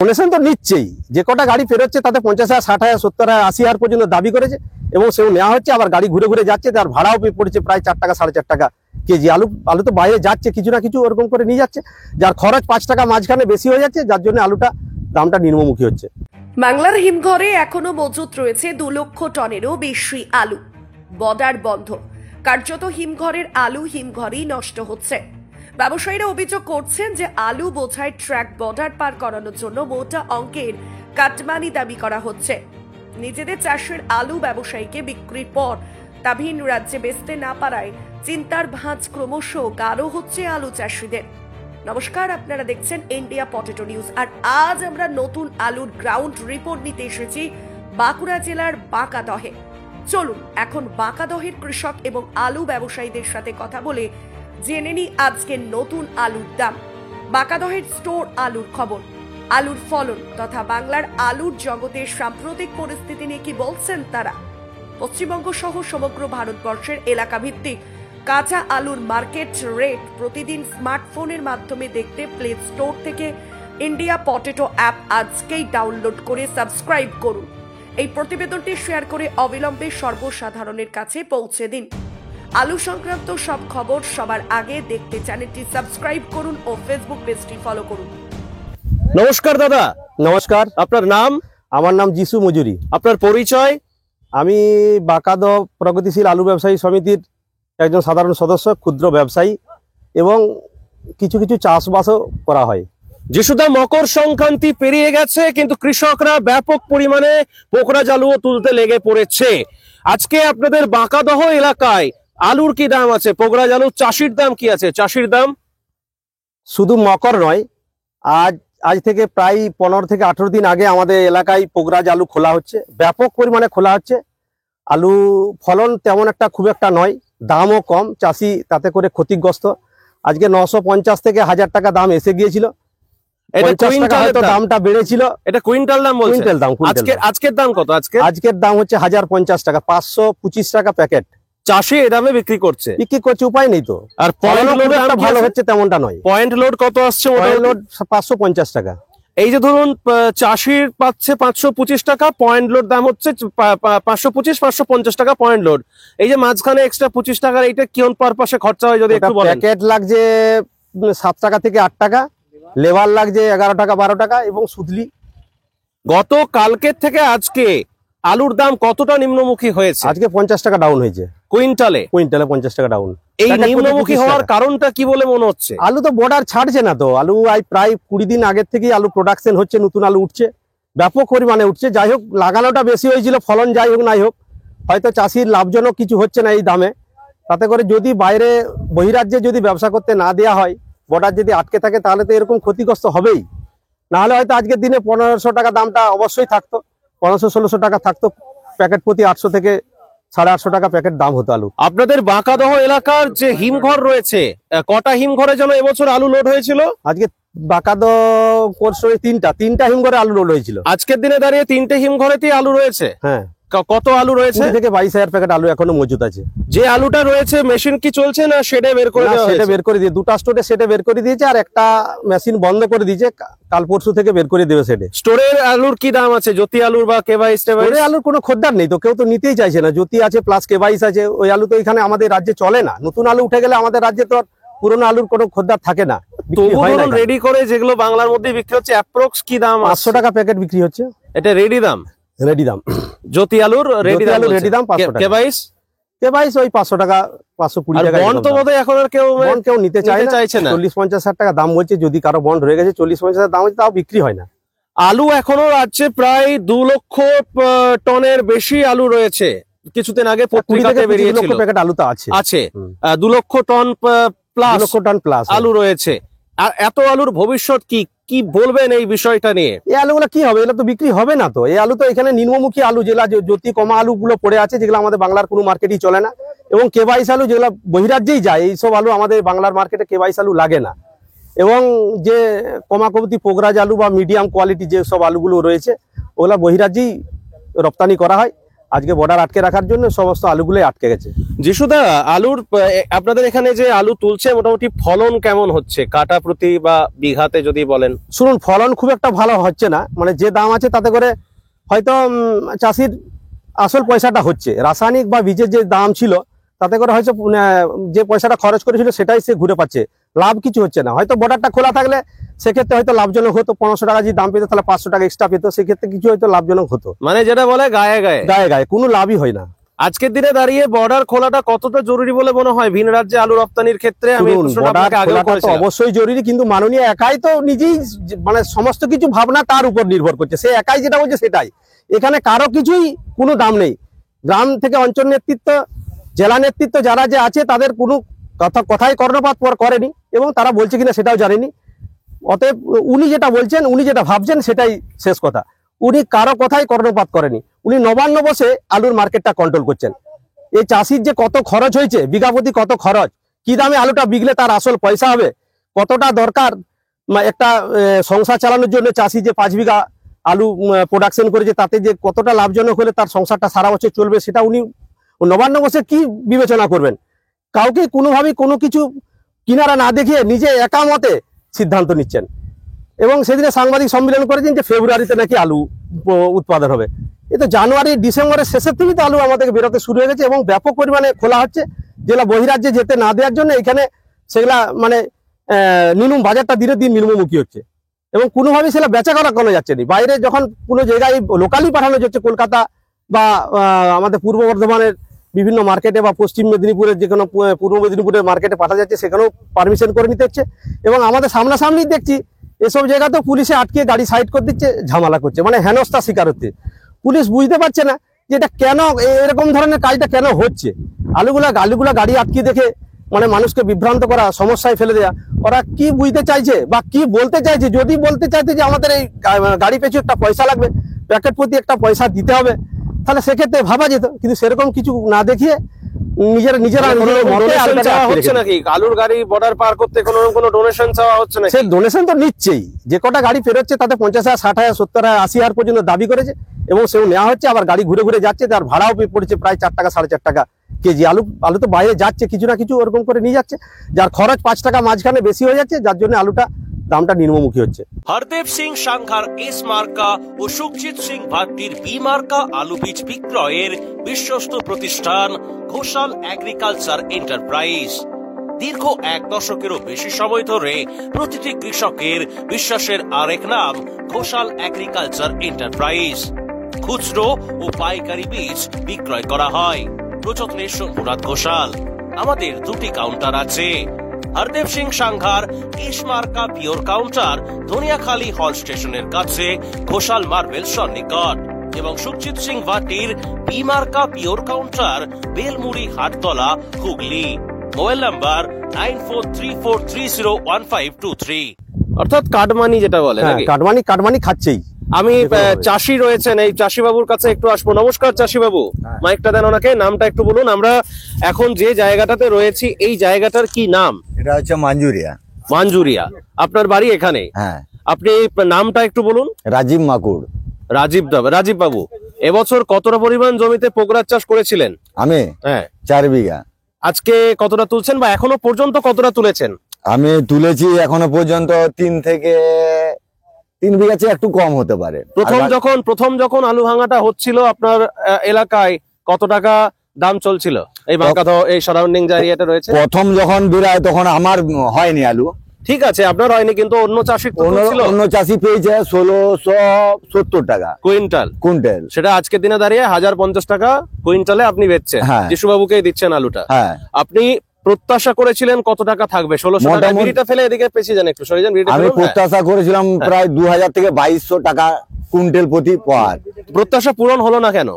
Donation তো নিচ্ছেই, যে কটা গাড়ি ফেরোচ্ছে তাতে 50,000, 60,000, 70,000, 80,000 পর্যন্ত দাবি করেছে এবং সেও নেওয়া হচ্ছে। আবার গাড়ি ঘুরে ঘুরে যাচ্ছে, তার ভাড়াও পড়েছে প্রায় 4 টাকা 4.5 টাকা কেজি। আলু তো বাইরে যাচ্ছে কিছু না কিছু ওরকম করে নিয়ে যাচ্ছে, যার খরচ 5 টাকা মাঝখানে বেশি হয়ে যাচ্ছে, যার জন্য আলুটা দামটা নিম্নমুখী হচ্ছে। বাংলার হিমঘরে এখনো মজুত রয়েছে 2 লক্ষ টনেরও বেশি আলু। বর্ডার বন্ধ, কার্যত হিমঘরের আলু হিমঘরেই নষ্ট হচ্ছে। ব্যবসায়ীরা অভিযোগ করছেন যে আলু বোঝাই ট্রাক বর্ডার পার করানোর জন্য মোটা অঙ্কের কাটমানি দাবি করা হচ্ছে। নিজেদের চাষের আলু ব্যবসায়ীকে বিক্রির পর তা ভিন রাজ্যে বেচতে না পারায় চিন্তার ভাঁজ ক্রমশ গাঢ় হচ্ছে আলু চাষিদের। নমস্কার, আপনারা দেখছেন ইন্ডিয়া পটেটো নিউজ। আর আজ আমরা নতুন আলুর গ্রাউন্ড রিপোর্ট নিতে এসেছি বাঁকুড়া জেলার বাঁকাদহে। চলুন এখন বাঁকাদহের কৃষক এবং আলু ব্যবসায়ীদের সাথে কথা বলে জেনে নিই আজকের নতুন আলুর দাম, বাঁকাদহের স্টোর আলুর খবর, আলুর ফলন তথা বাংলার আলুর জগতের সাম্প্রতিক পরিস্থিতি নিয়ে কি বলছেন তারা। পশ্চিমবঙ্গ সহ সমগ্র ভারতবর্ষের এলাকা ভিত্তিক কাঁচা আলুর মার্কেট রেট প্রতিদিন স্মার্টফোনের মাধ্যমে দেখতে প্লে স্টোর থেকে ইন্ডিয়া পটেটো অ্যাপ আজকেই ডাউনলোড করে সাবস্ক্রাইব করুন। এই প্রতিবেদনটি শেয়ার করে অবিলম্বে সর্বসাধারণের কাছে পৌঁছে দিন। আলু সংক্রান্ত সব খবর সবার আগে দেখতে চ্যানেলটি সাবস্ক্রাইব করুন ও ফেসবুক পেজটি ফলো করুন। নমস্কার দাদা। নমস্কার। আপনার নাম? আমার নাম যিশু মজুরি। আপনার পরিচয়? আমি বাঁকাদহ প্রগতিশীল আলু ব্যবসায়ী সমিতির একজন সাধারণ সদস্য, ক্ষুদ্র ব্যবসায়ী এবং কিছু কিছু চাষবাসও করা হয়। যিশুদা, মকর সংক্রান্তি পেরিয়ে গেছে কিন্তু কৃষকরা ব্যাপক পরিমাণে পোকরাজ আলুও তুলতে লেগে পড়েছে। আজকে আপনাদের বাঁকাদহ এলাকায় আলুর কি দাম আছে? পোকরাজ আলু চাষির দাম কি আছে? চাষির দাম শুধু মকর নয়, আজ থেকে প্রায় 15 থেকে 18 দিন আগে আমাদের এলাকায় পোকরাজ আলু খোলা হচ্ছে, ব্যাপক পরিমাণে খোলা হচ্ছে। আলু ফলন তেমন একটা খুব একটা নয়, দামও কম, চাষি তাতে করে ক্ষতিগ্রস্ত। আজকে 950 থেকে 1000 টাকা দাম এসে গিয়েছিল, দামটা বেড়েছিল। এটা কুইন্টাল দাম বলছেন? কুইন্টাল দাম। আজকের দাম কত? আজকের দাম হচ্ছে 1050 টাকা, 525 টাকা প্যাকেট। চাষি এ দামে বিক্রি করছে, উপায় নেই তো। আর পয়েন্ট লোড ভালো হচ্ছে তেমনটা নয়। পয়েন্ট লোড কত আসছে? লোড 550 টাকা। এই যে ধরুন চাষির পাচ্ছে 525 টাকা, পয়েন্ট লোড দাম হচ্ছে 525, 550 টাকা পয়েন্ট লোড। এই যে মাঝখানে এক্সট্রা 25 টাকার এইটা কোন পারপাসে খরচা হয় যদি একটু বলেন? প্যাকেট লাগছে 7 টাকা থেকে 8 টাকা, লেবার লাগছে 11 টাকা 12 টাকা এবং সুদলি। গত কালকের থেকে আজকে আলুর দাম কতটা নিম্নমুখী হয়েছে? আজকে 50 টাকা ডাউন হয়েছে কুইন্টালে 50 টাকা ডাউন। এই নিম্নমুখী হওয়ার কারণটা কি বলে মনে হচ্ছে? আলু তো বর্ডার ছাড়ছে না তো। আলু প্রায় 20 দিন আগের থেকেই আলু প্রোডাকশন হচ্ছে, নতুন আলু উঠছে, ব্যাপক পরিমাণে উঠছে। যাই হোক, লাগানোটা বেশি হয়েছিল, ফলন যাই হোক নাই হোক, হয়তো চাষির লাভজনক কিছু হচ্ছে না এই দামে। তাতে করে যদি বাইরে বহিরাজ্যে যদি ব্যবসা করতে না দেওয়া হয়, বর্ডার যদি আটকে থাকে, তাহলে তো এরকম ক্ষতিগ্রস্ত হবেই। নাহলে হয়তো আজকের দিনে 1500 টাকা দামটা অবশ্যই থাকতো, 1500-1600 টাকা থাকতো, প্যাকেট প্রতি 800 থেকে 850 টাকা প্যাকেট দাম হতো আলু। আপনাদের বাঁকাদহ এলাকার যে হিমঘর রয়েছে, কটা হিমঘরে যেন এবছর আলু লোড হয়েছিল? আজকে বাঁকাদহ কোর্সে তিনটা হিমঘরে আলু লোড হয়েছিল। আজকের দিনে দাঁড়িয়ে 3টে হিমঘরেতেই আলু রয়েছে। হ্যাঁ। কত আলু রয়েছে? 20 থেকে 22,000 প্যাকেট আলু এখনো মজুদ আছে। যে আলুটা রয়েছে মেশিন কি চলছে না শেডে বের করে দেওয়া হয়েছে? শেডে বের করে দিয়ে, 2টা স্টোরে শেডে বের করে দিয়েছে, আর একটা মেশিন বন্ধ করে দিয়েছে, কাল পরশু থেকে বের করে দেবে শেডে। স্টোরের আলুর কি দাম আছে? জ্যোতি আলুর বা কেবাইস? আলুর কোনো খদ্দার নেই তো, কেউ তো নিতেই চাইছে না। জ্যোতি আছে প্লাস কেবাইস আছে, ওই আলু তো এখানে আমাদের রাজ্যে চলে না। নতুন আলু উঠে গেলে আমাদের রাজ্যে তো পুরনো আলুর কোনো খদ্দার থাকে না। রেডি করে যেগুলো বাংলার মধ্যে বিক্রি হচ্ছে অ্যাপ্রক্স কি দাম? 500 টাকা প্যাকেট বিক্রি হচ্ছে। এটা রেডি দাম? রেডি দাম। জ্যোতি আলুর রেডি দাম 500 টাকা। কেবাইস ওই 500 টাকা, 520 টাকা। বন্ড তো বোধহয় এখন আর কেউ নিতে চাইছে না। 40-50 টাকা দাম বলছে, যদি কারো বন্ড হয়ে গেছে 40-50 দাম হচ্ছে, তাও বিক্রি হয় না। আলু এখনো রাজ্যে প্রায় 2 লক্ষ টনের বেশি আলু রয়েছে। কিছুদিন আগে পত্রিকাতে বেরিয়েছিল প্যাকেট আলু তো আছে 2 লক্ষ টন প্লাস আলু রয়েছে। আর এত আলুর ভবিষ্যৎ কি বলবেন এই বিষয়টা নিয়ে? এই আলুগুলো কি হবে? এগুলো তো বিক্রি হবে না তো। এই আলু তো এখানে নিম্নমুখী আলু, যেগুলা জ্যোতি কমা আলু গুলো পড়ে আছে, যেগুলো আমাদের বাংলার কোনো মার্কেটই চলে না, এবং কেবাইস আলু যেগুলো বহিরাজ্যেই যায়, এইসব আলু আমাদের বাংলার মার্কেটে কেবাইস আলু লাগে না। এবং যে কমাকবতি পোকরাজ আলু বা মিডিয়াম কোয়ালিটি যে সব আলুগুলো রয়েছে, ওগুলা বহিরাজ্যেই রপ্তানি করা হয়। আজকে বর্ডার আটকে রাখার জন্য সমস্ত আলুগুলোই আটকে গেছে। যিশুদা, আলুর আপনাদের এখানে যে আলু তুলছে মোটামুটি ফলন কেমন হচ্ছে কাটা প্রতি বা বিঘাতে যদি বলেন? শুনুন, ফলন খুব একটা ভালো হচ্ছে না, মানে যে দাম আছে তাতে করে হয়তো চাষির আসল পয়সাটা হচ্ছে, রাসায়নিক বা বীজের যে দাম ছিল তাতে করে হয়তো যে পয়সাটা খরচ করেছিল সেটাই সে ঘুরে পাচ্ছে, লাভ কিছু হচ্ছে না। হয়তো বর্ডারটা খোলা থাকলে সেক্ষেত্রে হয়তো লাভজনক হতো, 1500 টাকা যদি দাম পেতো তাহলে 500 টাকা এক্সট্রা পেতো, সেক্ষেত্রে কিছু হয়তো লাভজনক হতো। মানে যেটা বলে গায়ে গায়ে গায়ে গায়ে কোনো লাভই হয় না। আজকের দিনে দাঁড়িয়ে বর্ডার খোলাটা কতটা জরুরি বলে মনে হয় ভিন রাজ্যে আলু রপ্তানির ক্ষেত্রে? আমি এই প্রশ্নটা আপনাকে আগেও বর্ডার করেছিলাম। অবশ্যই জরুরি, কিন্তু মাননীয় একাই তো নিজেই মানে সমস্ত কিছু ভাবনা তার উপর নির্ভর করছে, সে একাই যেটা বলছে সেটাই। এখানে কারো কিছুই কোনো দাম নেই। গ্রাম থেকে অঞ্চল নেতৃত্ব, জেলা নেতৃত্ব যারা যে আছে তাদের কোনো কথাই কর্ণপাত করেনি, এবং তারা বলছে কিনা সেটাও জানেনি। অতএব উনি যেটা বলছেন, উনি যেটা ভাবছেন সেটাই শেষ কথা। উনি কারো কথাই কর্ণপাত করেনি, উনি নবান্ন বসে আলুর মার্কেটটা কন্ট্রোল করছেন। এই চাষির যে কত খরচ হয়েছে, বিঘা প্রতি কত খরচ, কি দামে আলুটা বিকলে তার আসল পয়সা হবে, কতটা দরকার একটা সংসার চালানোর জন্য, চাষি যে 5 বিঘা আলু প্রোডাকশন করেছে তাতে যে কতটা লাভজনক হলে তার সংসারটা সারা বছর চলবে, সেটা উনি নবান্ন বসে কি বিবেচনা করবেন? কাউকে কোনোভাবেই কোনো কিছু কিনারা না দেখিয়ে নিজে একা মতে সিদ্ধান্ত নিচ্ছেন। এবং সেদিনে সাংবাদিক সম্মেলন করেছেন যে ফেব্রুয়ারিতে নাকি আলু উৎপাদন হবে। এ তো জানুয়ারি ডিসেম্বরের শেষের থেকেই তো আলু আমাদের বেরোতে শুরু হয়ে গেছে, এবং ব্যাপক পরিমাণে খোলা হচ্ছে, যেগুলো বহিরাজ্যে যেতে না দেওয়ার জন্য এখানে সেগুলা মানে নিম্ন বাজারটা দিনে দিন নিম্নমুখী হচ্ছে, এবং কোনোভাবেই সেটা বেচা করা করা যাচ্ছে না। বাইরে যখন কোনো জায়গায় লোকালি পাঠানো যাচ্ছে, কলকাতা বা আমাদের পূর্ব বর্ধমানের বিভিন্ন মার্কেটে বা পশ্চিম মেদিনীপুরের যে কোনো পূর্ব মেদিনীপুরের মার্কেটে পাঠা যাচ্ছে, সেখানেও পারমিশন করে নিতে হচ্ছে। এবং আমাদের সামনাসামনি দেখছি এসব জায়গাতেও পুলিশে আটকে গাড়ি সাইড করে দিচ্ছে, ঝামেলা করছে, মানে হেনস্থা শিকার হচ্ছে। পুলিশ বুঝতে পারছে না যে এটা কেন এরকম ধরনের কাজটা কেন হচ্ছে। আলুগুলা গাড়ি আটকে দেখে মানে মানুষকে বিভ্রান্ত করা, সমস্যায় ফেলে দেওয়া। ওরা কি বুঝতে চাইছে বা কি বলতে চাইছে? যদি বলতে চাইছে যে আমাদের এই গাড়ি পিছু একটা পয়সা লাগবে, প্যাকেট প্রতি একটা পয়সা দিতে হবে, তাহলে সেক্ষেত্রে ভাবা যেত, কিন্তু সেরকম কিছু না দেখিয়ে নিজেরা হচ্ছে নাকি আলুর গাড়ি বর্ডার পার করতে কোনো ডোনেশন চাওয়া হচ্ছে না? সে ডোনেশন তো নিচ্ছেই, যে কটা গাড়ি ফেরোচ্ছে তাতে 50,000, 60,000, 70,000, 80,000 পর্যন্ত দাবি করেছে, এবং সেও নেওয়া হচ্ছে। আবার গাড়ি ঘুরে ঘুরে যাচ্ছে, তার ভাড়াও পড়ছে প্রায় 4 টাকা 4.5 টাকা কেজি। আলু তো বাইরে যাচ্ছে, কিছু না কিছু ওরকম করে নিয়ে যাচ্ছে, যার খরচ 5 টাকা মাঝখানে বেশি হয়ে যাচ্ছে, যার জন্য আলুটা দামটা নিম্নমুখী হচ্ছে। হরদেব সিং সাংঘার এস মার্কা ও সুখজিৎ সিং ভাট্টির বি মার্কা আলু বীজ বিক্রয়ের বিশ্বস্ত প্রতিষ্ঠান ঘোষাল এগ্রিকালচার এন্টারপ্রাইজ। দীর্ঘ 1 দশকেরও বেশি সময় ধরে প্রতিটি কৃষকের বিশ্বাসের আরেক নাম ঘোষাল এগ্রিকালচার এন্টারপ্রাইজ। খুচরো ও পাইকারি বীজ বিক্রয় করা হয়। প্রযত্নে শম্ভুনাথ ঘোষাল। আমাদের 2টি কাউন্টার আছে। হরদেব সিং সাংঘার এস মার্কা পিওর কাউন্টার ধনিয়াখালী হল স্টেশনের কাছে ঘোষাল মার্বেল সন্নিকট, এবং সুখজিৎ সিং ভাটির বি মার্কা pure counter Belmuri Hattala Hooghly. Mobile number 9434301523। অর্থাৎ কাটমানি যেটা বলে নাকি? কাটমানি খাচ্ছেই। আমি চাষি রয়েছেন, এই চাষি বাবুর কাছে একটু আসবো। নমস্কার চাষি বাবু, মাইকটা দেন ওনাকে, নামটা একটু বলুন। আমরা এখন যে জায়গাটাতে রয়েছি এই জায়গাটার কি নাম? এটা হচ্ছে মাঞ্জুরিয়া। মাঞ্জুরিয়া। আপনার বাড়ি এখানে? হ্যাঁ। আপনি নামটা একটু বলুন। রাজীব মাকুড়। রাজীব বাবু, এবছর কতটা পরিমাণ জমিতে পোকরাজ চাষ করেছিলেন? আমি হ্যাঁ 4 বিঘা। আজকে কতটা তুলছেন বা এখনো পর্যন্ত কতটা তুলেছেন? আমি তুলেছি এখনো পর্যন্ত 3 বিঘা চেয়ে একটু কম হতে পারে। প্রথম যখন আলু ভাঙাটা হচ্ছিল আপনার এলাকায় কত টাকা দাম চলছিল এই বাঁকাদহ এই সারাউন্ডিং যে এরিয়াটা রয়েছে? প্রথম যখন বেরায় তখন আমার হয়নি আলু। ঠিক আছে, আপনার হয়নি, কিন্তু অন্য চাষি অন্য চাষি পেয়েছে 1670 টাকা কুইন্টাল। সেটা আজকের দিনে দাঁড়িয়ে 1050 টাকা কুইন্টালে আপনি বেচছেন। যিশুবাবুকেই দিচ্ছেন আলুটা। হ্যাঁ। আপনি প্রত্যাশা করেছিলেন কত টাকা থাকবে? 1600 টাকা। বিড়িটা ফেলে এদিকে পেছিয়ে যান একটু, সরে যান। আমি প্রত্যাশা করেছিলাম প্রায় 2000 থেকে 2200 টাকা কুইন্টাল প্রতি পাওয়ার। প্রত্যাশা পূরণ হলো না কেন?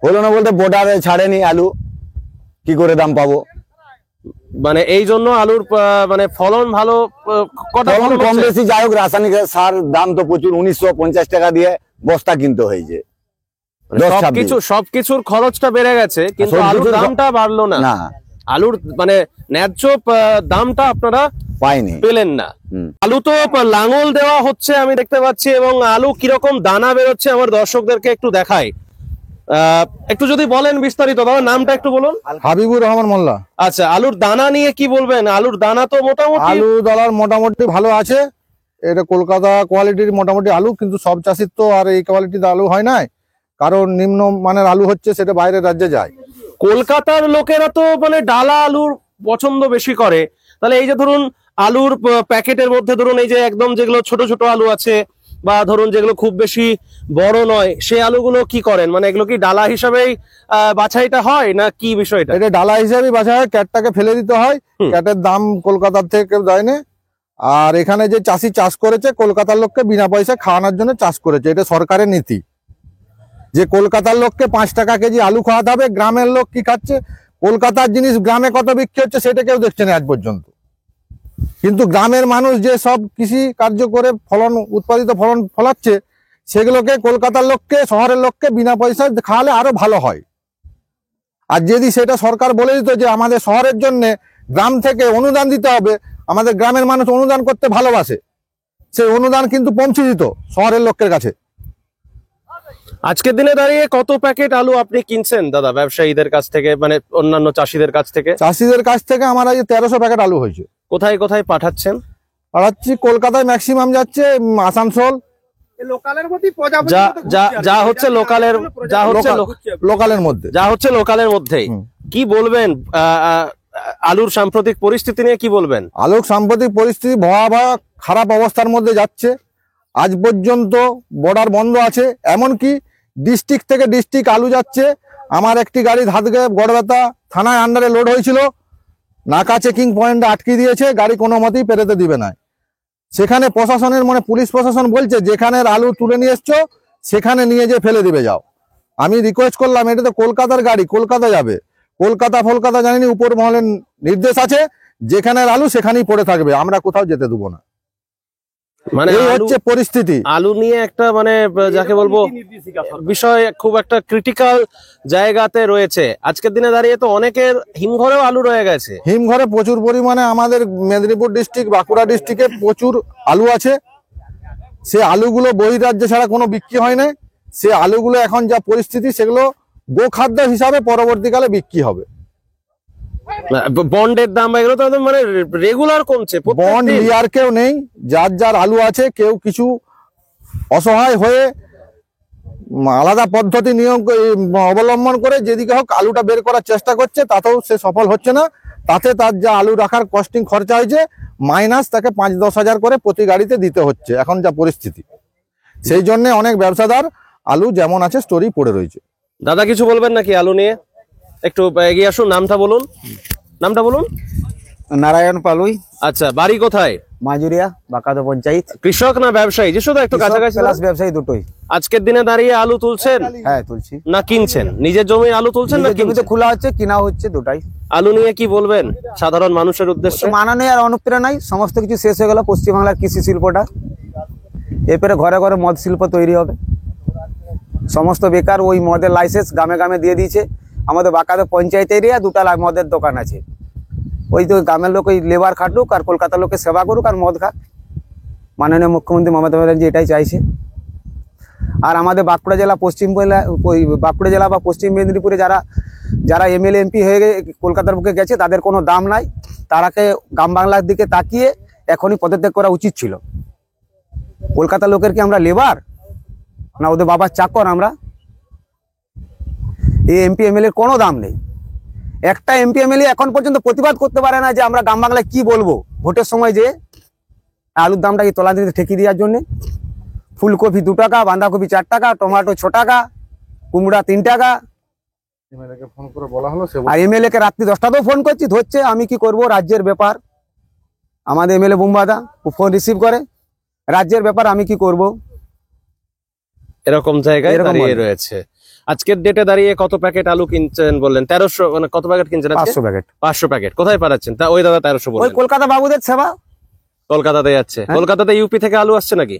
হলো না বলতে বর্ডারে ছাড়েনি আলু, কি করে দাম পাবো? মানে এই জন্য আলুর মানে ফলন ভালো, কম বেশি যাই হোক, রাসায়নিক সার দাম তো প্রচুর। 1950 টাকা দিয়ে বস্তা কিনতে হয়েছে। সবকিছুর খরচটা বেড়ে গেছে, কিন্তু আলুর দামটা বাড়লো না। আলুর মানে ন্যায্য দামটা আপনারা পেলেন না। আলু তো লাঙল দেওয়া হচ্ছে আমি দেখতে পাচ্ছি, এবং আলু কিরকম দানা বেরোচ্ছে আমার দর্শকদেরকে একটু দেখাই। একটু যদি বলেন বিস্তারিত, দাদা নামটা একটু বলুন। হাবিবুর রহমান মোল্লা। আচ্ছা, আলুর দানা নিয়ে কি বলবেন? আলুর দানা তো মোটামুটি আলু দলার মোটামুটি ভালো আছে, এটা কলকাতা কোয়ালিটির মোটামুটি আলু, কিন্তু সব চাষির তো আর এই কোয়ালিটির আলু হয় নাই, কারণ নিম্ন মানের আলু হচ্ছে সেটা বাইরের রাজ্যে যায়। কলকাতার লোকেরা তো মানে ডালা আলুর পছন্দ বেশি করে, তাহলে এই যে ধরুন আলুর প্যাকেটের মধ্যে ধরুন এই যে একদম যেগুলো ছোট ছোট আলু আছে বা ধরুন যেগুলো খুব বেশি বড় নয়, সেই আলুগুলো কি করেন? মানে এগুলো কি ডালা হিসাবেই বাছাইটা হয় না কি বিষয়টা? এটা ডালা হিসাবে বাছা হয়, ক্যাটটাকে ফেলে দিতে হয়। ক্যাটের দাম কলকাতার থেকে কেউ দেয় না। আর এখানে যে চাষি চাষ করেছে কলকাতার লোককে বিনা পয়সা খাওয়ানোর জন্য চাষ করেছে, এটা সরকারের নীতি যে কলকাতার লোককে 5 টাকা কেজি আলু খাওয়াতে হবে। গ্রামের লোক কি খাচ্ছে? কলকাতার জিনিস গ্রামে কত বিক্রি হচ্ছে সেটা কেউ দেখছে না আজ পর্যন্ত, কিন্তু গ্রামের মানুষ যে সব কৃষি কার্য করে উৎপাদিত ফলন ফলাচ্ছে সেগুলোকে কলকাতার লোককে শহরের লোককে বিনা পয়সায় খাওয়ালে আরো ভালো হয়। আর যদি সেটা সরকার বলে দিত যে আমাদের শহরের জন্য গ্রাম থেকে অনুদান দিতে হবে, আমাদের গ্রামের মানুষ অনুদান করতে ভালোবাসে, সেই অনুদান কিন্তু পৌঁছে দিত শহরের লোকের কাছে। আজকের দিনে দাঁড়িয়ে কত প্যাকেট আলু আপনি কিনছেন দাদা ব্যবসায়ীদের কাছ থেকে, মানে অন্যান্য চাষিদের কাছ থেকে? চাষিদের কাছ থেকে আমার আজ 1300 প্যাকেট আলু হয়েছে। কোথায় কোথায় পাঠাচ্ছেন? পাঠাচ্ছি কলকাতায় ম্যাক্সিমাম যাচ্ছে, আসানসোল যা হচ্ছে লোকালের, লোকালের মধ্যে যা হচ্ছে লোকালের মধ্যেই। কি বলবেন আলুর সাম্প্রতিক পরিস্থিতি নিয়ে, কি বলবেন? আলুর সাম্প্রতিক পরিস্থিতি ভয়াবহ খারাপ অবস্থার মধ্যে যাচ্ছে। আজ পর্যন্ত বর্ডার বন্ধ আছে, এমনকি ডিস্ট্রিক্ট থেকে ডিস্ট্রিক্ট আলু যাচ্ছে। আমার একটি গাড়ি ধাতকে গড়বেতা থানায় আন্ডারে লোড হয়েছিল, নাকা চেকিং পয়েন্টে আটকে দিয়েছে, গাড়ি কোনো মতেই পেরোতে দিবে না। সেখানে প্রশাসনের মানে পুলিশ প্রশাসন বলছে যেখানে আলু তুলে নিয়ে এসছো সেখানে নিয়ে যেয়ে ফেলে দিবে যাও। আমি রিকোয়েস্ট করলাম, এটা তো কলকাতার গাড়ি, কলকাতা যাবে, কলকাতা জানিনি উপর মহলের নির্দেশ আছে যেখানে আলু সেখানেই পড়ে থাকবে, আমরা কোথাও যেতে দেবো না। মানে এই হচ্ছে পরিস্থিতি। আলু নিয়ে একটা মানে যাকে বলবো বিষয় খুব একটা ক্রিটিক্যাল জায়গাতে রয়েছে। আজকের দিনে দাঁড়িয়ে তো অনেকের হিমঘরেও আলু রয়ে গেছে। হিমঘরে প্রচুর পরিমাণে আমাদের মেদিনীপুর ডিস্ট্রিক্ট, বাঁকুড়া ডিস্ট্রিক্টে প্রচুর আলু আছে। সে আলুগুলো বহিরাজ্যে ছাড়া কোনো বিক্রি হয় না। সে আলুগুলো এখন যা পরিস্থিতি সেগুলো গোখাদ্য হিসাবে পরবর্তীকালে বিক্রি হবে। বন্ডের দাম বা এগুলো তো একদম মানে রেগুলার কমছে। বন্ড লিয়ার কেউ নেই, যার যার আলু আছে, কেউ কিছু অসহায় হয়ে আলাদা পদ্ধতি নিয়ম অবলম্বন করে যেদিকে হোক আলুটা বের করার চেষ্টা করছে, তাতেও সে সফল হচ্ছে না। তাতে তার যা আলু রাখার কস্টিং খরচা হয়েছে মাইনাস তাকে 5-10 হাজার করে প্রতি গাড়িতে দিতে হচ্ছে এখন যা পরিস্থিতি। সেই জন্য অনেক ব্যবসাদার আলু যেমন আছে স্টোরি পড়ে রয়েছে। দাদা কিছু বলবেন নাকি আলু নিয়ে? একটু এগিয়ে আসুন, নামটা বলুন। নামটা বলুন। নারায়ণ পালুই। আচ্ছা, বাড়ি কোথায়? মাজুরিয়া, বাঁকাদো পঞ্চায়েত। কৃষক না ব্যবসায়ী? যে শুধু একটু কাছাকাছি। প্লাস ব্যবসায়ী দুটোই। আজকের দিনে দাঁড়িয়ে আলু তুলছেন? হ্যাঁ তুলছি। না কিনছেন? নিজের জমি আলু তুলছেন না জমিতে খোলা হচ্ছে, কিনা হচ্ছে, দুটাই। আলু নিয়ে কি বলবেন সাধারণ মানুষের উদ্দেশ্যে? মানানে আর অনুপ্রেরণায় সমস্ত কিছু শেষ হয়ে গেল পশ্চিমবাংলার কৃষি শিল্পটা। এরপরে ঘরে ঘরে মদ শিল্প তৈরি হবে। সমস্ত বেকার ওই মদের লাইসেন্স গ্রামে গ্রামে দিয়ে দিয়েছে। আমাদের বাঁকাদো পঞ্চায়েত এরিয়া 2টা মদের দোকান আছে। ওই তো গ্রামের লোক ওই লেবার খাটুক আর কলকাতার লোককে সেবা করুক আর মদ খাক। মাননীয় মুখ্যমন্ত্রী মমতা ব্যানার্জি এটাই চাইছে। আর আমাদের বাঁকুড়া জেলা বাঁকুড়া জেলা বা পশ্চিম মেদিনীপুরে যারা এমএলএ এমপি হয়ে কলকাতার বুকে গেছে তাদের কোনো দাম নাই। তারাকে গ্রাম বাংলার দিকে তাকিয়ে এখনই পদত্যাগ করা উচিত ছিল। কলকাতার লোকের কি আমরা লেবার না ওদের বাবার চাকর? আমরা এই এমপি এমএলএ কোনো দাম নেই। একটা এমপি এমএলএ এখন পর্যন্ত প্রতিবাদ করতে পারে না যে আমরা গ্রাম বাংলায় কি বলবো ভোটের সময়, যে আলুর দামটা কি তলা দিতে ঠেকিয়ে দেওয়ার জন্য। ফুলকপি 2 টাকা, বাঁধাকপি 4 টাকা, টমেটো 6 টাকা, কুমড়া 3 টাকা। ফোন করে বলা হলো, আর এমএলএ কে রাত্রি 10টাতেও ফোন করছি, ধরছে। আমি কি করব, রাজ্যের ব্যাপার। আমাদের এমএলএ বুম্বাদা ফোন রিসিভ করে, রাজ্যের ব্যাপার আমি কি করব। এরকম জায়গায় দাঁড়িয়ে রয়েছে। আজকের ডেটে দাঁড়িয়ে কত প্যাকেট আলু কিনছেন বললেন? 1300, মানে কত প্যাকেট কিনছেন? 500 প্যাকেট। 500 প্যাকেট কোথায় পাঠাচ্ছেন? তা ওই দাদা 1300 ওই বললেন। কলকাতা বাবুদের সেবা। কলকাতাতে যাচ্ছে? কলকাতাতে ইউপি থেকে আলু আসছে নাকি?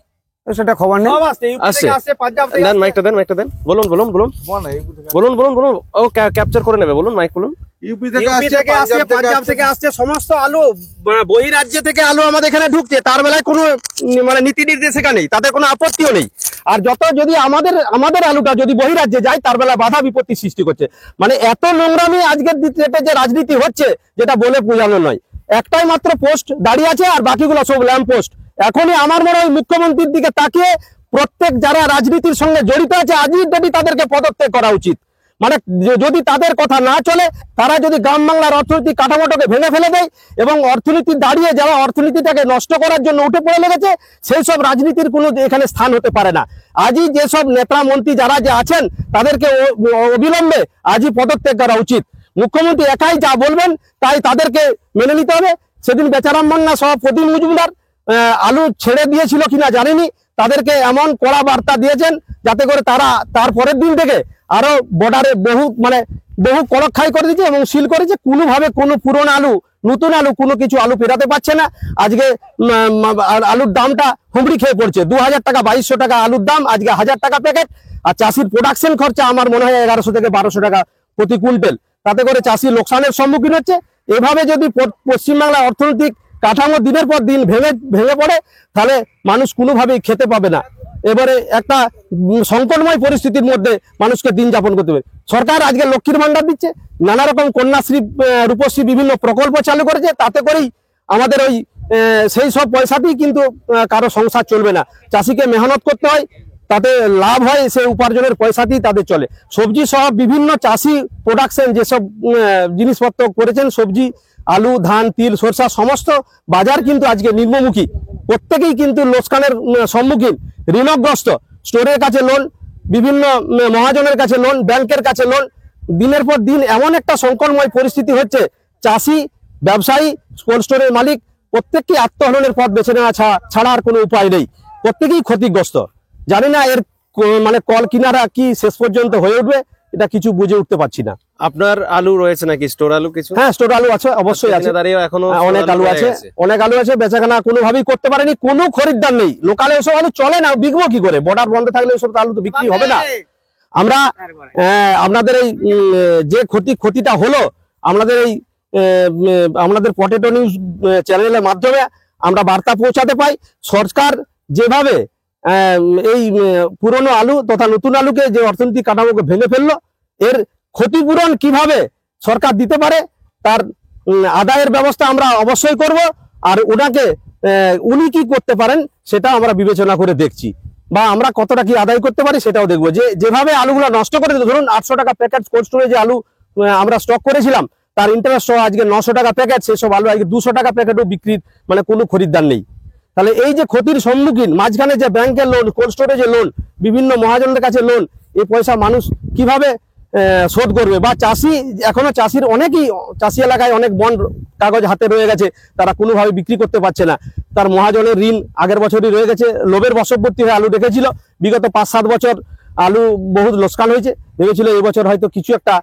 সেটা খবর নেই। আসছে। দেন মাইকটা দেন, মাইকটা দেন। বলুন বলুন বলুন বলুন বলুন বলুন। ও ক্যাপচার করে নেবে, বলুন, মাইক বলুন। ইউপি থেকে ইউপি থেকে আসছে, পাঞ্জাব থেকে আসছে, সমস্ত আলু বহিরাজ্য থেকে আলু আমাদের এখানে ঢুকছে, তার বেলায় কোনো মানে নীতি নির্দেশিকা নেই, তাদের কোনো আপত্তিও নেই। আর যত যদি আমাদের আলুটা যদি বহিরাজ্যে যায়, তার বেলায় বাধা বিপত্তি সৃষ্টি করছে। মানে এত নোংরামি আজকের ডেটে যে রাজনীতি হচ্ছে, যেটা বলে বোঝানো নয়। একটাই মাত্র পোস্ট দাঁড়িয়ে আছে, আর বাকিগুলো সব ল্যাম্প পোস্ট। এখনই আমার মনে হয় মুখ্যমন্ত্রীর দিকে তাকিয়ে প্রত্যেক যারা রাজনীতির সঙ্গে জড়িত আছে, আজই যদি তাদেরকে পদত্যাগ করা উচিত। মানে যদি তাদের কথা না চলে, তারা যদি গ্রাম বাংলার অর্থনৈতিক কাঠামোটাকে ভেঙে ফেলে দেয় এবং অর্থনীতি দাঁড়িয়ে যারা অর্থনীতিটাকে নষ্ট করার জন্য উঠে পড়ে লেগেছে, সেই সব রাজনীতির কোনো এখানে স্থান হতে পারে না। আজই যেসব নেতা মন্ত্রী যারা যে আছেন, তাদেরকে অবিলম্বে আজই পদত্যাগ করা উচিত। মুখ্যমন্ত্রী একাই যা বলবেন তাই তাদেরকে মেনে নিতে হবে। সেদিন বেচারাম মান্না সহ প্রদীপ মজুমদার আলু ছেড়ে দিয়েছিল কিনা জানিনি, তাদেরকে এমন কড়া বার্তা দিয়েছেন যাতে করে তারা তার পরের দিন থেকে আরো বর্ডারে বহু কড়কখাই করে দিয়েছে এবং সিল করেছে। কোনোভাবে কোনো পুরনো আলু, নতুন আলু, কোনো কিছু আলু ফেরাতে পারছে না। আজকে আলুর দামটা হুমড়ি খেয়ে পড়ছে। 2000 টাকা 2200 টাকা আলুর দাম, আজকে 1000 টাকা প্যাকেট। আর চাষির প্রোডাকশন খরচা আমার মনে হয় 1100 থেকে 1200 টাকা প্রতি কুইন্টাল। তাতে করে চাষি লোকসানের সম্মুখীন হচ্ছে। এভাবে যদি পশ্চিমবাংলার অর্থনৈতিক কাঠামো দিনের পর দিন ভেঙে পড়ে, তাহলে মানুষ কোনোভাবেই খেতে পাবে না। এবারে একটা সংকটময় পরিস্থিতির মধ্যে মানুষকে দিন যাপন করতে হবে। সরকার আজকে লক্ষ্মীর ভান্ডার দিচ্ছে, নানা রকম কন্যাশ্রী, রূপশ্রী বিভিন্ন প্রকল্প চালু করেছে। তাতে করেই আমাদের ওই সেই সব পয়সাতেই কিন্তু কারো সংসার চলবে না। চাষিকে মেহনত করতে হয়, তাতে লাভ হয়, সেই উপার্জনের পয়সাতেই তাদের চলে। সবজি সহ বিভিন্ন চাষি প্রোডাকশন যেসব জিনিসপত্র করেছেন, সবজি, আলু, ধান, তিল, সরষা, সমস্ত বাজার কিন্তু আজকে নিম্নমুখী। প্রত্যেকেই কিন্তু লোকসানের সম্মুখীন, ঋণগ্রস্ত। স্টোরের কাছে লোন, বিভিন্ন মহাজনের কাছে লোন, ব্যাংকের কাছে লোন। দিনের পর দিন এমন একটা সংকটময় পরিস্থিতি হচ্ছে, চাষি, ব্যবসায়ী, কোল্ড স্টোরের মালিক প্রত্যেককেই আত্মহননের পথ বেছে নেওয়া ছাড়া আর কোনো উপায় নেই। প্রত্যেকেই ক্ষতিগ্রস্ত। জানি না এর মানে কল কিনারা কি শেষ পর্যন্ত হয়ে উঠবে, এটা কিছু বুঝে উঠতে পারছি না। আপনার আলু রয়েছে নাকি, স্টোর আলু কিছু? হ্যাঁ, স্টোর আলু আছে, অবশ্যই আছে। দাঁড়িয়ে এখনো অনেক আলু আছে, বেচাকেনা কোনোভাবেই করতে পারেনি, কোনো খরিদ্দার নেই। লোকালে ওসব আলু চলে না, বিকবো কি করে? বর্ডার বন্ধ থাকলে ওসব আলু তো বিক্রি হবে না। আমরা আপনাদের এই যে ক্ষতিটা হলো, আমাদের পটেটো নিউজ চ্যানেলের মাধ্যমে আমরা বার্তা পৌঁছাতে পাই। সরকার যেভাবে এই পুরনো আলু তথা নতুন আলুকে যে অর্থনৈতিক কাঠামোকে ভেঙে ফেললো, এর ক্ষতিপূরণ কিভাবে সরকার দিতে পারে, তার আদায়ের ব্যবস্থা আমরা অবশ্যই করব। আর উনি কি করতে পারেন সেটা আমরা বিবেচনা করে দেখছি, বা আমরা কতটা কি আদায় করতে পারি সেটাও দেখবো। যেভাবে আলুগুলো নষ্ট করে দিল, ধরুন 800 টাকা প্যাকেট কোল্ড স্টোরে যে আলু আমরা স্টক করেছিলাম, তার ইন্টারেস্ট সহ আজকে 900 টাকা প্যাকেট, সেসব আলু আজকে 200 টাকা প্যাকেটও বিক্রির মানে কোনো খরিদ্দার নেই। তাহলে এই যে ক্ষতির সম্মুখীন, মাঝখানে যে ব্যাংকের লোন, কোল্ড স্টোরেজের লোন, বিভিন্ন মহাজনের কাছে লোন, এই পয়সা মানুষ কিভাবে শোধ করবে? বা চাষি, এখনো চাষির অনেকেই, চাষি এলাকায় অনেক বন্ড কাগজ হাতে রয়ে গেছে, তারা কোনোভাবে বিক্রি করতে পারছে না। তার মহাজনের ঋণ আগের বছরই রয়ে গেছে। লোভের বশবর্তী হয়ে আলু রেখেছিল, বিগত 5-7 বছর আলু বহুত লোকসান হয়েছে। ভেবেছিল এবছর হয়তো কিছু একটা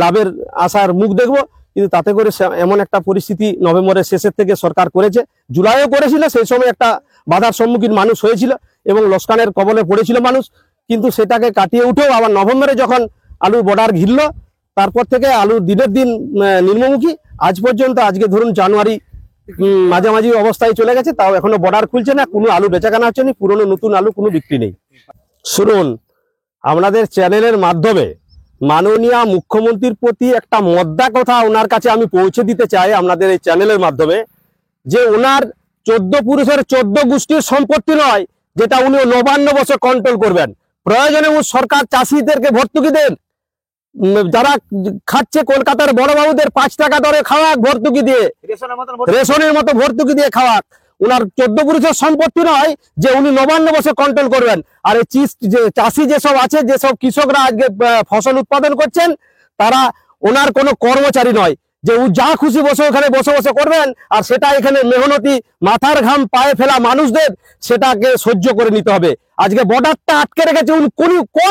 লাভের আশার মুখ দেখবো, কিন্তু তাতে করে এমন একটা পরিস্থিতি নভেম্বরের শেষের থেকে সরকার করেছে, জুলাইও করেছিল। সেই সময় একটা বাধার সম্মুখীন মানুষ হয়েছিল এবং লোকসানের কবলে পড়েছিল মানুষ। কিন্তু সেটাকে কাটিয়ে উঠেও আবার নভেম্বরে যখন আলু বর্ডার ঘিরল, তারপর থেকে আলু দিনের দিন নিম্নমুখী। আজ পর্যন্ত, আজকে ধরুন জানুয়ারি মাঝামাঝি অবস্থায় চলে গেছে, তাও এখনো বর্ডার খুলছে না, কোনো আলু বেচাকেনা হচ্ছে না, পুরনো নতুন আলু কোনো বিক্রি নেই। শুনুন, আপনাদের চ্যানেলের মাধ্যমে মাননীয় মুখ্যমন্ত্রীর প্রতি একটা মদ্দা কথা ওনার কাছে আমি পৌঁছে দিতে চাই আপনাদের এই চ্যানেলের মাধ্যমে, যে ওনার 14 পুরুষের 14 গোষ্ঠীর সম্পত্তি নয়, যেটা উনি 59 বছর কন্ট্রোল করবেন। প্রয়োজনে সরকার চাষিদেরকে ভর্তুকি দেন, যারা খাচ্ছে কলকাতার বড়বাবুদের 5 টাকা দরে খাওয়াক ভর্তুকি দিয়ে, রেশনের মতো ভর্তুকি দিয়ে খাওয়াক। উনার 14 পুরুষের সম্পত্তি নয় যে উনি 59 বছর কন্ট্রোল করবেন। আর এই চাষি যেসব আছে, যেসব কৃষকরা আজকে ফসল উৎপাদন করছেন, তারা ওনার কোনো কর্মচারী নয় যে ও যা খুশি ওখানে বসে করবেন, আর সেটা এখানে মেহনতি মাথার ঘাম পায়ে ফেলা মানুষদের সেটাকে সহ্য করে নিতে হবে। আজকে বর্ডারটা আটকে রেখেছে উনি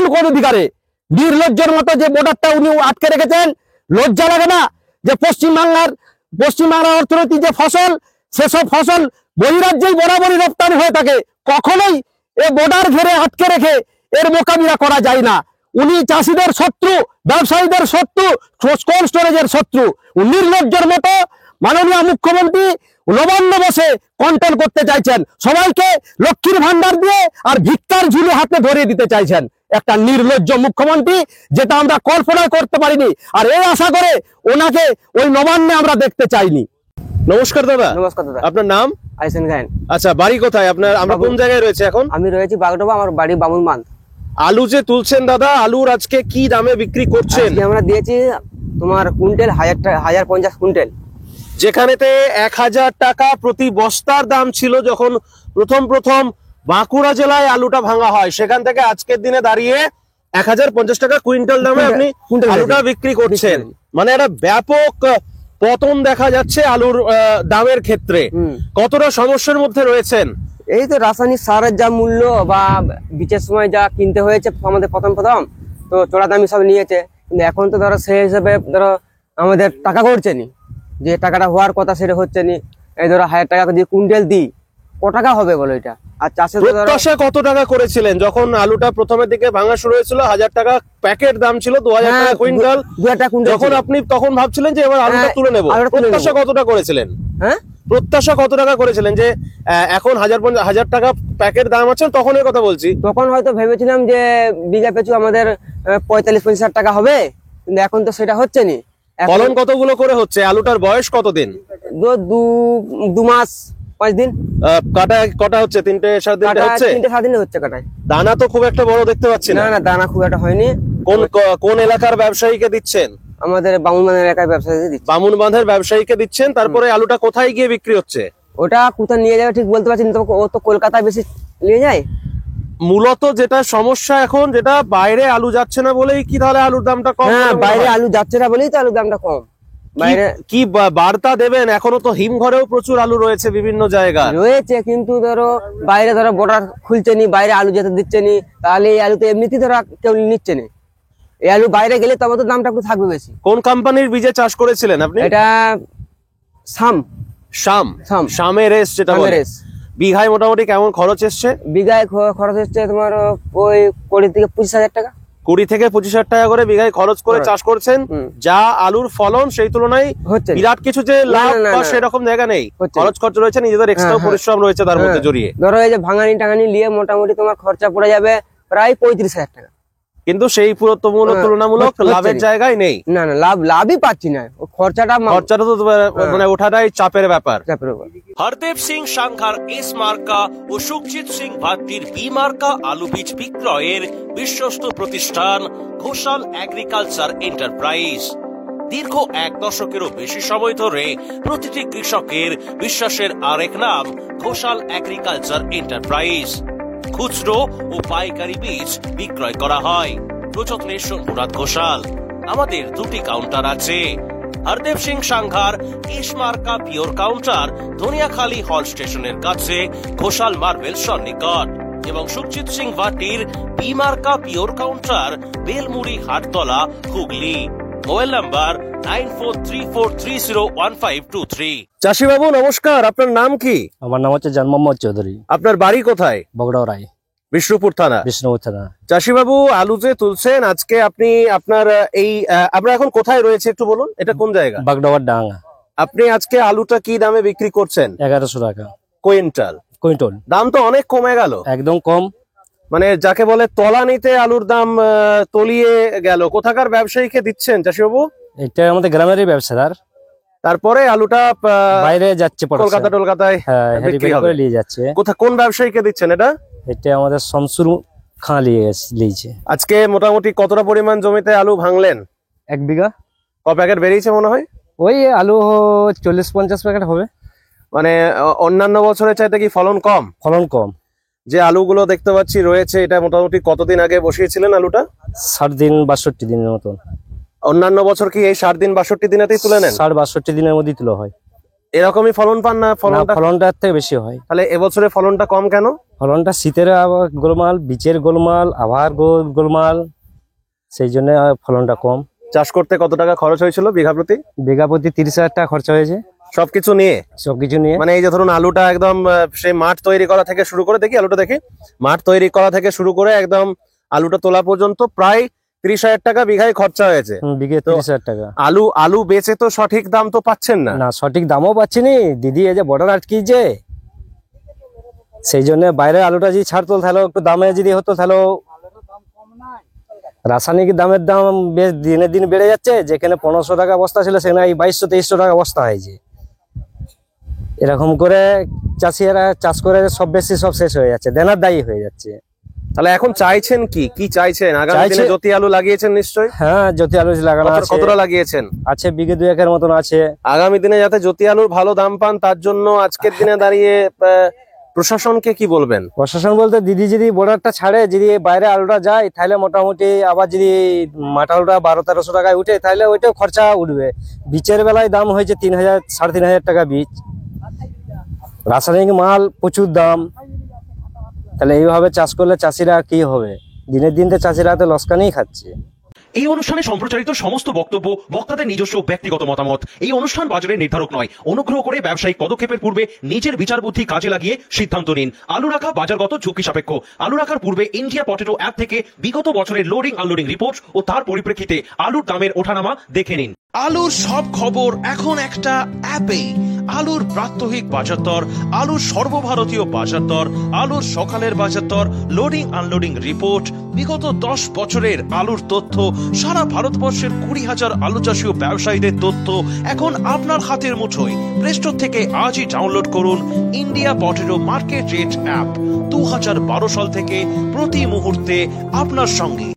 কোন অধিকারে? নির্লজ্জের মতো যে বর্ডারটা উনি আটকে রেখেছেন, লজ্জা লাগে না? যে পশ্চিমবাংলার অর্থনীতি যে ফসল, সেসব ফসল বহিরাজ্যেই বরাবরই রপ্তানি হয়ে থাকে। কখনোই এ বর্ডার ঘেরে আটকে রেখে এর মোকাবিলা করা যায় না। উনি চাষিদের শত্রু, ব্যবসায়ীদের শত্রু, কোল্ড স্টোরেজের শত্রু। নির্লজ্জের মতো মাননীয় মুখ্যমন্ত্রী নবান্ন বসে কন্ট্রোল করতে চাইছেন, সবাইকে লক্ষ্মীর ভান্ডার দিয়ে আর ভিক্ষার ঝুলি হাতে ধরিয়ে দিতে চাইছেন। একটা নির্লজ্জ মুখ্যমন্ত্রী, যেটা আমরা কল্পনা করতে পারিনি, আর এই আশা করে ওনাকে ওই নবান্নে আমরা দেখতে চাইনি। নমস্কার দাদা। নমস্কার দাদা। আপনার নাম? আইসেন গায়েন। আচ্ছা, বাড়ি কোথায় আপনার? আমরা কোন জায়গায় রয়েছে এখন? আমি রয়েছি বাগডোবা, আমার বাড়ি বামুনবান্ধ। আলু যে তুলছেন দাদা, আলুর আজকে কি দামে বিক্রি করছেন? আজকে আমরা দিয়েছি তোমার কুইন্টাল 1050 কুইন্টাল। যেখানেতে 1000 টাকা প্রতি বস্তার দাম ছিল যখন প্রথম বাঁকুড়া জেলায় আলুটা ভাঙা হয়, সেখান থেকে আজকের দিনে দাঁড়িয়ে 1050 টাকা কুইন্টাল দামে আপনি কুইন্টাল আলুটা বিক্রি করছেন। মানে একটা ব্যাপক পতন দেখা যাচ্ছে আলুর দামের ক্ষেত্রে। কতটা সমস্যার মধ্যে রয়েছেন? এই তো রাসায়নিক সারের যা মূল্য বা বীজের সময় যা কিনতে হয়েছে আমাদের প্রথম তো চড়া দামি সব নিয়েছে, কিন্তু এখন তো ধরো সেই হিসেবে ধরো আমাদের টাকা করছে নি, যে টাকাটা হওয়ার কথা সেটা হচ্ছে নি। এই ধরো 1000 টাকা দিয়ে কুইন্টাল দিই, ক টাকা হবে বলো এটা? আর চাষে তো ধরো প্রত্যাশা কত টাকা করেছিলেন যখন আলুটা প্রথমের দিকে ভাঙা শুরু হয়েছিল? 1000 টাকা প্যাকেট দাম ছিল, 2000 টাকা কুইন্টাল। 2000 টাকা কুইন্টাল যখন ছিল। আপনি তখন ভাবছিলেন যে এবার আলুটা হ্যাঁ, তুলে নেব, আলুটা তুলে প্রত্যাশা নেব। কতটা করেছিলেন? হ্যাঁ, প্রত্যাশা কত টাকা করেছিলেন যে এখন 1000 টাকা প্যাকেট দাম আছে তখন এর কথা বলছি? তখন হয়তো ভেবেছিলাম যে বিঘা পিছু আমাদের 45-50 টাকা হবে, কিন্তু এখন তো সেটা হচ্ছে নি। এখন ফলন কতগুলো করে হচ্ছে? আলুটার বয়স কতদিন? দু মাস 5 দিন কাটা কটা হচ্ছে? 3-4 দিন হচ্ছে। 3-7 দিনে হচ্ছে কাটায়। দানা তো খুব একটা বড় দেখতে পাচ্ছি না না। না, দানা খুব একটা হয়নি। কোন এলাকার ব্যবসায়ীকে দিচ্ছেন? আমাদের বামুনবান্ধ এলাকায় ব্যবসা দিচ্ছি। বামুনবাঁধের ব্যবসায়ীকে দিচ্ছেন, তারপরে আলুটা কোথায় গিয়ে বিক্রি হচ্ছে? ওটা কোথায় নিয়ে যাবে ঠিক বলতে পারছি না, তবে ও তো কলকাতায় বেশি নিয়ে যায়। মূলত যেটা সমস্যা এখন, যেটা বাইরে আলু যাচ্ছে না বলেই কি তাহলে আলুর দামটা কম? হ্যাঁ, মনে বাইরে হয়? আলু যাচ্ছে না বলেই তো আলুর দামটা কম। বাইরে কি বার্তা দেবেন? এখনো তো হিমঘরেও প্রচুর আলু রয়েছে বিভিন্ন জায়গায়। রয়েছে, কিন্তু ধরো বাইরে ধরো বর্ডার খুলছে নি, বাইরে আলু যেতে দিচ্ছে নি, তাহলে এই আলু তো এমনিতেই ধরো কেউ নিচ্ছে না। এই আলু বাইরে গেলে তবে তো দামটা একটু থাকবে বেশি। কোন কোম্পানির বীজে চাষ করেছিলেন আপনি? এটা শাম শামের এস যেটা বলে। শামের এস। বিঘায় মোটামুটি কেমন খরচ এসছে? বিঘায় খরচ হচ্ছে তোমার ওই 20-25 হাজার টাকা। 20 থেকে 25,000 টাকা করে বিঘায় খরচ করে চাষ করছেন। হুম। যা আলুর ফলন সেই তুলনায় হচ্ছে না। বিরাট কিছু যে লাভ না, না, বা না। সেরকম জায়গা নেই। হচ্ছে না। খরচ খরচ রয়েছে, নিজেদের এক্সট্রা হ্যাঁ। পরিশ্রম রয়েছে তার মধ্যে জড়িয়ে। ধরো এই যে ভাঙানি টাঙানি নিয়ে মোটামুটি তোমার খরচা পড়ে যাবে প্রায় 35,000 টাকা। কিন্তু সেই তুলনামূলক হচ্ছে লাভের না। জায়গায় নেই। না না, লাভই পাচ্ছি না, ও খরচাটা খরচাটা তো মানে ওঠাটাই চাপের ব্যাপার। চাপের উপর। হরদেব সিং সাংঘার এস মার্কা ও সুখজিৎ সিং ভাট্টির বি মার্কা আলু বীজ বিক্রয়ের বিশ্বস্ত প্রতিষ্ঠান ঘোষাল এগ্রিকালচার এন্টারপ্রাইজ। দীর্ঘ 1 দশকেরও বেশি সময় ধরে প্রতিটি কৃষকের বিশ্বাসের আরেক নাম ঘোষাল এগ্রিকালচার এন্টারপ্রাইজ। খুচরো ও পাইকারি বীজ বিক্রয় করা হয়। প্রযত্নে শম্ভুনাথ ঘোষাল। আমাদের 2টি কাউন্টার আছে। হরদেব সিং সাংঘার এস মার্কা পিওর কাউন্টার ধনিয়াখালী হল স্টেশনের কাছে ঘোষাল মার্বেল সন্নিকট, এবং সুখজিৎ সিং ভাটির বি মার্কা pure counter Belmuri Hattala Hooghly. Mobile number 9434301523। চাষি বাবু নমস্কার, আপনার নাম কি? আমার নাম হচ্ছে জান মোহাম্মদ চৌধুরী, আপনার বাড়ি কোথায়? বগড়াও রায়, বিষ্ণুপুর থানা। বিষ্ণুপুর থানা। চাষি বাবু আলু যে তুলছেন আজকে, আপনি আপনার আপনার এখন কোথায় রয়েছে একটু বলুন, এটা কোন জায়গা? বাগডাওয়ার ডাঙ্গা। আপনি আজকে আলুটা কি দামে বিক্রি করছেন? 1100 টাকা কুইন্টাল। কুইন্টল। দাম তো অনেক কমে গেল, একদম কম। মানে যাকে বলে তলানিতে আলুর দাম তলিয়ে গেল। কোথাকার ব্যবসায়ীকে দিচ্ছেন চাষি বাবু? এটা আমাদের গ্রামেরই ব্যবসাদার, তারপরে আলুটা বাইরে যাচ্ছে কলকাতা টলকাতায় বিক্রি হবে। করে নিয়ে যাচ্ছে। কোন ব্যবসায়ীকে দিচ্ছেন এটা? এটা আমাদের শমসুর খাঁ লিয়েছে। আজকে মোটামুটি কতটা পরিমাণ জমিতে আলু ভাঙলেন? 1 বিঘা। ক প্যাকেট বেরিয়েছে মনে হয়? ওই আলু 40-50 প্যাকেট হবে। মানে অন্যান্য বছরের চাইতে কি ফলন কম? ফলন কম। যে আলুগুলো দেখতে পাচ্ছি রয়েছে, এটা মোটামুটি কতদিন আগে বসিয়েছিলেন আলুটা? 60 দিন 62 দিনের মতন। অন্যান্য বছর কি এই 60 দিন 62 দিনেতেই তুলে নেন? 60-62 দিনের মধ্যে তুলা হয়। এরকমই ফলন পান না? ফলনটা থেকে বেশি হয়। তাহলে এবছরে ফলনটা কম কেন? ফলনটা শীতের আবার গোলমাল, বীজের গোলমাল, আবহাওয়ার গোলমাল, সেই জন্য ফলনটা কম। চাষ করতে কত টাকা খরচ হয়েছিল বিঘা প্রতি? বিঘা প্রতি 30,000 টাকা খরচা হয়েছে সবকিছু নিয়ে। সবকিছু নিয়ে। মানে এই যে ধরুন আলুটা একদম সেই মাঠ তৈরি করা থেকে শুরু করে, দেখি আলুটা দেখি, মাঠ তৈরি করা থেকে শুরু করে একদম আলুটা তোলা পর্যন্ত প্রায় 30,000 টাকা বিঘায় খরচা হয়েছে। বিঘে তো 30,000 টাকা। আলু বেচে তো সঠিক দাম তো পাচ্ছেন না। না, সঠিক দামও পাচ্ছি নি দিদি, এই যে বর্ডার আটকিয়েছে, সেই জন্য বাইরে আলুটা যদি ছাড়তো তাহলে একটু দামে যদি হতো, তাহলে রাসায়নিক দামের দাম বেশ দিনে দিন বেড়ে যাচ্ছে। যেখানে 1500 টাকা বস্তা ছিল সেখানে এই 2200-2300 টাকা বস্তা হয়েছে। এরকম করে চাষিরা চাষ করে সব বেশি সব শেষ হয়ে যাচ্ছে, দেনার দায়ী হয়ে যাচ্ছে। তাহলে এখন চাইছেন কি চাইছেন? আগামী দিনে জ্যোতি আলু লাগিয়েছেন নিশ্চয়ই? হ্যাঁ, জ্যোতি আলু লাগানো আছে, কতটা লাগিয়েছেন? আছে বিঘে 2 মতন আছে। আগামী দিনে যাতে জ্যোতি আলুর ভালো দাম পান তার জন্য আজকের দিনে দাঁড়িয়ে প্রশাসনকে কি বলবেন? প্রশাসন বলতে দিদি যদি বর্ডারটা ছাড়ে, যদি বাইরে আলুটা যায়, তাহলে মোটামুটি আবার যদি মাঠা আলুটা 1200-1300 টাকায় উঠে, তাহলে ওইটাও খরচা উঠবে। বীজের বেলায় দাম হয়েছে 3,000-3,500 টাকা বীজ, রাসায়নিক মাল প্রচুর দাম। তাহলে এইভাবে চাষ করলে চাষিরা কি হবে? দিনের দিন তো চাষিরা তো লসকানেই খাচ্ছে। এই অনুষ্ঠানে সম্প্রচারিত সমস্ত বক্তব্য বক্তাদের নিজস্ব ব্যক্তিগত মতামত। এই অনুষ্ঠান বাজারের নির্ধারক নয়। অনুগ্রহ করে ব্যবসায়িক পদক্ষেপের পূর্বে নিজের বিচার বুদ্ধি কাজে লাগিয়ে সিদ্ধান্ত নিন। আলু রাখা বাজারগত ঝুঁকি সাপেক্ষ। আলু রাখার পূর্বে ইন্ডিয়া পটেটো অ্যাপ থেকে বিগত বছরের লোডিং আনলোডিং রিপোর্ট ও তার পরিপ্রেক্ষিতে আলুর দামের ওঠানামা দেখে নিন। আলুর সব খবর এখন একটা অ্যাপে। আলুর প্রাত্যহিক বাজার দর, আলুর সর্বভারতীয় বাজার দর, আলুর সকালের বাজার দর, লোডিং আনলোডিং রিপোর্ট, বিগত 10 বছরের আলুর তথ্য, সারা ভারতবর্ষের 20,000 আলু চাষী ও ব্যবসায়ীদের তথ্য এখন আপনার হাতের মুঠোয়। প্লে স্টোর থেকে আজই ডাউনলোড করুন India potato market rate app. 2012 সাল থেকে প্রতি মুহূর্তে আপনার সঙ্গে।